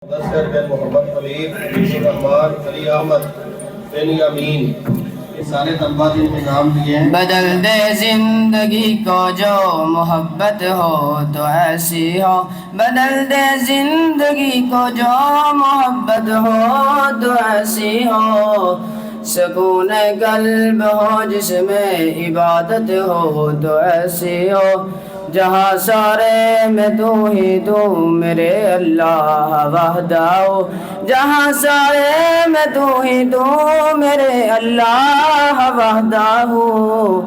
دستر بن محمد خلیف، عبد الرحمان، علی احمد بن یامین، یہ سارے طلبہ جن کے نام دیے ہیں۔ بدل دے زندگی کو جو محبت ہو تو ایسی ہو، بدل دے زندگی کو جو محبت ہو تو ایسی ہو، سکون قلب ہو جس میں عبادت ہو تو ایسی ہو، جہاں سارے میں تو ہی تو میرے اللہ وحدہ ہو، جہاں سارے میں تو ہی تو میرے اللہ وحدہ ہو،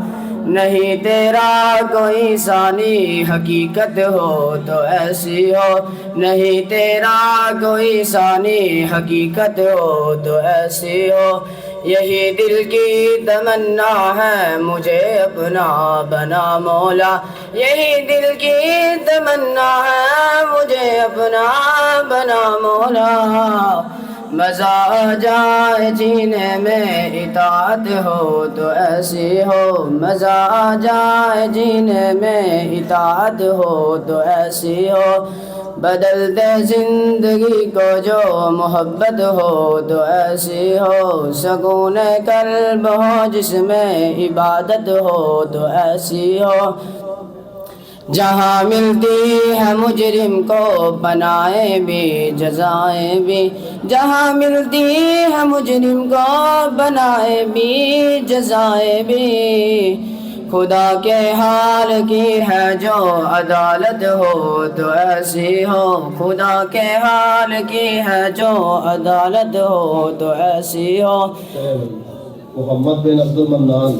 نہیں تیرا کوئی ثانی حقیقت ہو تو ایسی ہو، نہیں تیرا کوئی ثانی حقیقت ہو تو ایسی ہو، یہی دل کی تمنا ہے مجھے اپنا بنا مولا، یہی دل کی تمنا ہے مجھے اپنا بنا مولا، مزہ آ جائے جینے میں اطاعت ہو تو ایسی ہو، مزہ آ جائے جینے میں اطاعت ہو تو ایسی ہو، بدل دے زندگی کو جو محبت ہو تو ایسی ہو، سکون قلب ہو جس میں عبادت ہو تو ایسی ہو، جہاں ملتی ہے مجرم کو پناہیں بھی جزائیں بھی، جہاں ملتی ہے مجرم کو پناہیں بھی جزائیں بھی، خدا کے حال کی ہے جو عدالت ہو تو ایسی ہو، خدا کے حال کی ہے جو عدالت ہو تو ایسی ہو، محمد بن عبد المنان